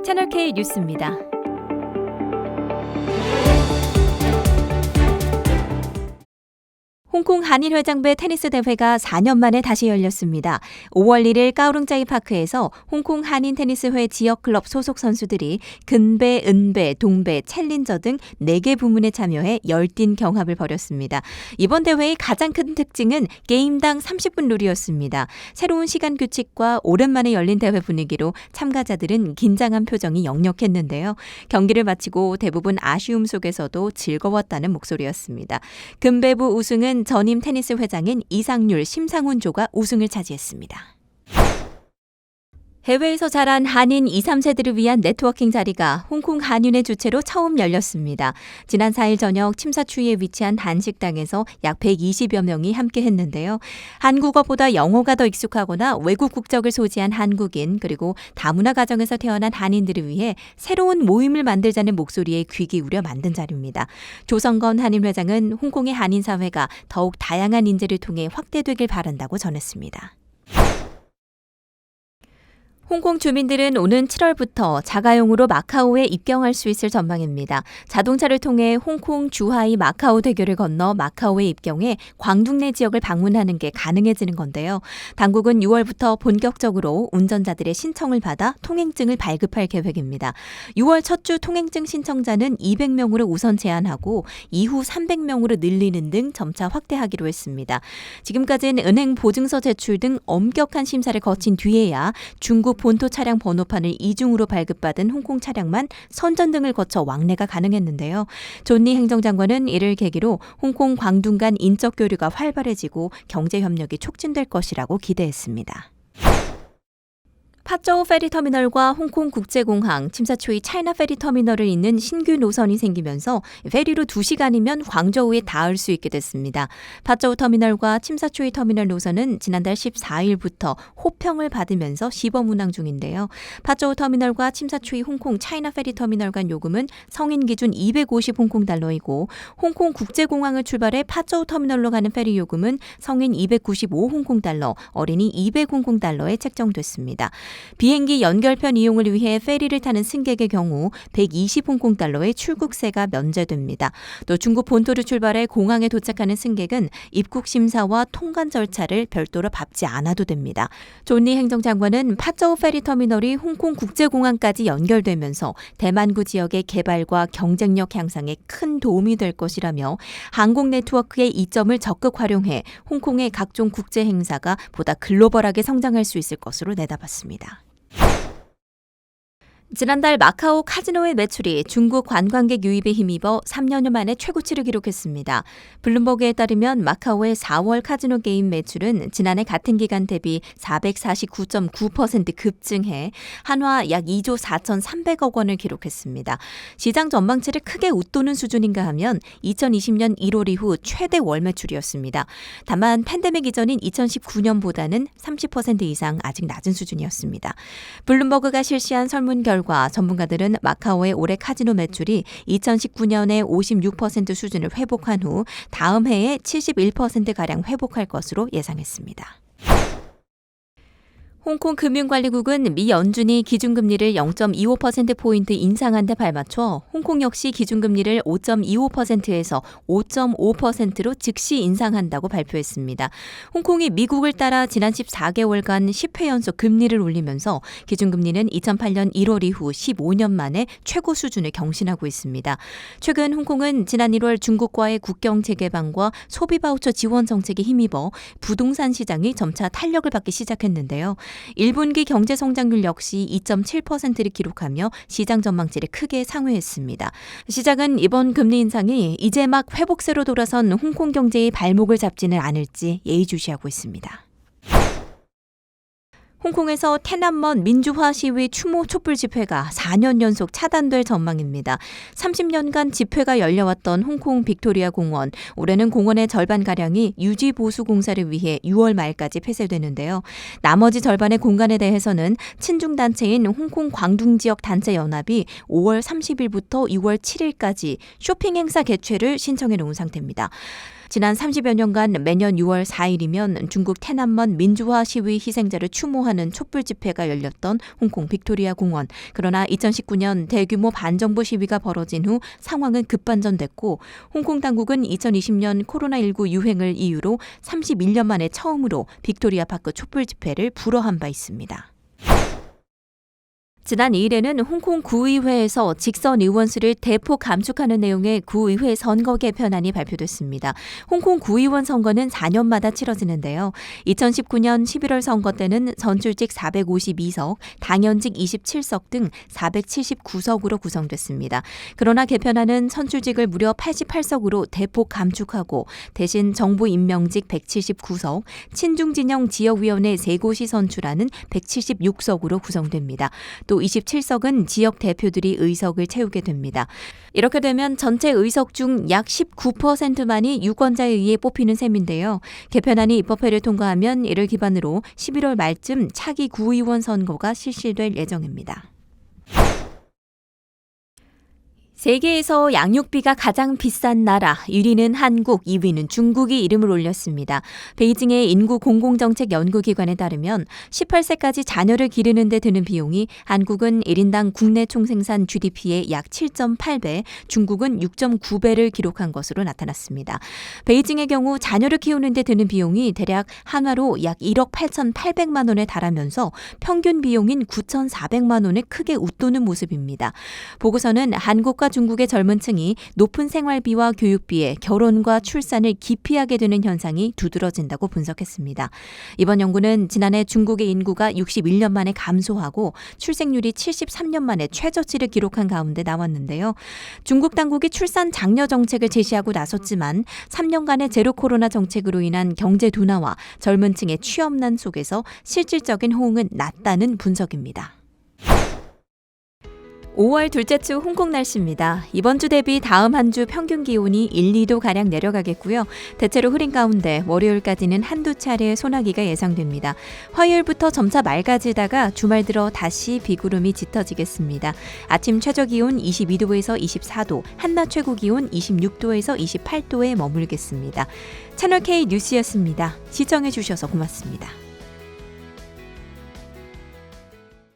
채널K 뉴스입니다. 홍콩 한인회장배 테니스 대회가 4년 만에 다시 열렸습니다. 5월 1일 까오룽짜이 파크에서 홍콩 한인 테니스회 지역 클럽 소속 선수들이 근배, 은배, 동배, 챌린저 등 4개 부문에 참여해 열띤 경합을 벌였습니다. 이번 대회의 가장 큰 특징은 게임당 30분 룰이었습니다. 새로운 시간 규칙과 오랜만에 열린 대회 분위기로 참가자들은 긴장한 표정이 역력했는데요. 경기를 마치고 대부분 아쉬움 속에서도 즐거웠다는 목소리였습니다. 근배부 우승은 전임 테니스 회장인 이상률, 심상훈조가 우승을 차지했습니다. 해외에서 자란 한인 2, 3세들을 위한 네트워킹 자리가 홍콩 한인회 주최로 처음 열렸습니다. 지난 4일 저녁 침사추이에 위치한 한 식당에서 약 120여 명이 함께 했는데요. 한국어보다 영어가 더 익숙하거나 외국 국적을 소지한 한국인 그리고 다문화 가정에서 태어난 한인들을 위해 새로운 모임을 만들자는 목소리에 귀 기울여 만든 자리입니다. 조성건 한인 회장은 홍콩의 한인 사회가 더욱 다양한 인재를 통해 확대되길 바란다고 전했습니다. 홍콩 주민들은 오는 7월부터 자가용으로 마카오에 입경할 수 있을 전망입니다. 자동차를 통해 홍콩 주하이 마카오 대교를 건너 마카오에 입경해 광둥내 지역을 방문하는 게 가능해지는 건데요. 당국은 6월부터 본격적으로 운전자들의 신청을 받아 통행증을 발급할 계획입니다. 6월 첫 주 통행증 신청자는 200명으로 우선 제한하고 이후 300명으로 늘리는 등 점차 확대하기로 했습니다. 지금까지는 은행 보증서 제출 등 엄격한 심사를 거친 뒤에야 중국 본토 차량 번호판을 이중으로 발급받은 홍콩 차량만 선전 등을 거쳐 왕래가 가능했는데요. 존리 행정장관은 이를 계기로 홍콩 광둥 간 인적 교류가 활발해지고 경제 협력이 촉진될 것이라고 기대했습니다. 파저우 페리터미널과 홍콩 국제공항, 침사추이 차이나 페리터미널을 잇는 신규 노선이 생기면서 페리로 2시간이면 광저우에 닿을 수 있게 됐습니다. 파저우 터미널과 침사추이 터미널 노선은 지난달 14일부터 호평을 받으면서 시범 운항 중인데요. 파저우 터미널과 침사추이 홍콩 차이나 페리터미널 간 요금은 성인 기준 250 홍콩달러이고 홍콩 국제공항을 출발해 파저우 터미널로 가는 페리 요금은 성인 295 홍콩달러, 어린이 200 홍콩달러에 책정됐습니다. 비행기 연결편 이용을 위해 페리를 타는 승객의 경우 120 홍콩달러의 출국세가 면제됩니다. 또 중국 본토를 출발해 공항에 도착하는 승객은 입국 심사와 통관 절차를 별도로 밟지 않아도 됩니다. 존리 행정장관은 파저우 페리터미널이 홍콩 국제공항까지 연결되면서 대만구 지역의 개발과 경쟁력 향상에 큰 도움이 될 것이라며 항공 네트워크의 이점을 적극 활용해 홍콩의 각종 국제 행사가 보다 글로벌하게 성장할 수 있을 것으로 내다봤습니다. 지난달 마카오 카지노의 매출이 중국 관광객 유입에 힘입어 3년여 만에 최고치를 기록했습니다. 블룸버그에 따르면 마카오의 4월 카지노 게임 매출은 지난해 같은 기간 대비 449.9% 급증해 한화 약 2조 4,300억 원을 기록했습니다. 시장 전망치를 크게 웃도는 수준인가 하면 2020년 1월 이후 최대 월 매출이었습니다. 다만 팬데믹 이전인 2019년보다는 30% 이상 아직 낮은 수준이었습니다. 블룸버그가 실시한 설문 결과 전문가들은 마카오의 올해 카지노 매출이 2019년의 56% 수준을 회복한 후 다음 해에 71%가량 회복할 것으로 예상했습니다. 홍콩 금융관리국은 미 연준이 기준금리를 0.25%포인트 인상한 데 발맞춰 홍콩 역시 기준금리를 5.25%에서 5.5%로 즉시 인상한다고 발표했습니다. 홍콩이 미국을 따라 지난 14개월간 10회 연속 금리를 올리면서 기준금리는 2008년 1월 이후 15년 만에 최고 수준을 경신하고 있습니다. 최근 홍콩은 지난 1월 중국과의 국경 재개방과 소비 바우처 지원 정책에 힘입어 부동산 시장이 점차 탄력을 받기 시작했는데요. 1분기 경제 성장률 역시 2.7%를 기록하며 시장 전망치를 크게 상회했습니다. 시장은 이번 금리 인상이 이제 막 회복세로 돌아선 홍콩 경제의 발목을 잡지는 않을지 예의주시하고 있습니다. 홍콩에서 테난먼 민주화 시위 추모 촛불 집회가 4년 연속 차단될 전망입니다. 30년간 집회가 열려왔던 홍콩 빅토리아 공원, 올해는 공원의 절반가량이 유지 보수 공사를 위해 6월 말까지 폐쇄되는데요. 나머지 절반의 공간에 대해서는 친중단체인 홍콩 광둥 지역 단체 연합이 5월 30일부터 6월 7일까지 쇼핑 행사 개최를 신청해 놓은 상태입니다. 지난 30여 년간 매년 6월 4일이면 중국 태난먼 민주화 시위 희생자를 추모하는 촛불 집회가 열렸던 홍콩 빅토리아 공원. 그러나 2019년 대규모 반정부 시위가 벌어진 후 상황은 급반전됐고 홍콩 당국은 2020년 코로나19 유행을 이유로 31년 만에 처음으로 빅토리아 파크 촛불 집회를 불허한 바 있습니다. 지난 2일에는 홍콩 구의회에서 직선 의원수를 대폭 감축하는 내용의 구의회 선거 개편안이 발표됐습니다. 홍콩 구의원 선거는 4년마다 치러지는데요. 2019년 11월 선거 때는 선출직 452석, 당연직 27석 등 479석으로 구성됐습니다. 그러나 개편안은 선출직을 무려 88석으로 대폭 감축하고 대신 정부 임명직 179석, 친중진영 지역위원회 3곳이 선출하는 176석으로 구성됩니다. 또 27석은 지역 대표들이 의석을 채우게 됩니다. 이렇게 되면 전체 의석 중 약 19%만이 유권자에 의해 뽑히는 셈인데요. 개편안이 입법회를 통과하면 이를 기반으로 11월 말쯤 차기 구의원 선거가 실시될 예정입니다. 세계에서 양육비가 가장 비싼 나라 1위는 한국, 2위는 중국이 이름을 올렸습니다. 베이징의 인구공공정책연구기관에 따르면 18세까지 자녀를 기르는 데 드는 비용이 한국은 1인당 국내 총생산 GDP의 약 7.8배, 중국은 6.9배를 기록한 것으로 나타났습니다. 베이징의 경우 자녀를 키우는 데 드는 비용이 대략 한화로 약 1억 8,800만 원에 달하면서 평균 비용인 9,400만 원에 크게 웃도는 모습입니다. 보고서는 한국과 중국의 젊은 층이 높은 생활비와 교육비에 결혼과 출산을 기피하게 되는 현상이 두드러진다고 분석했습니다. 이번 연구는 지난해 중국의 인구가 61년 만에 감소하고 출생률이 73년 만에 최저치를 기록한 가운데 나왔는데요. 중국 당국이 출산 장려 정책을 제시하고 나섰지만 3년간의 제로 코로나 정책으로 인한 경제 둔화와 젊은 층의 취업난 속에서 실질적인 호응은 낮다는 분석입니다. 5월 둘째 주 홍콩 날씨입니다. 이번 주 대비 다음 한 주 평균 기온이 1, 2도가량 내려가겠고요. 대체로 흐린 가운데 월요일까지는 한두 차례의 소나기가 예상됩니다. 화요일부터 점차 맑아지다가 주말 들어 다시 비구름이 짙어지겠습니다. 아침 최저 기온 22도에서 24도, 한낮 최고 기온 26도에서 28도에 머물겠습니다. 채널K 뉴스였습니다. 시청해 주셔서 고맙습니다.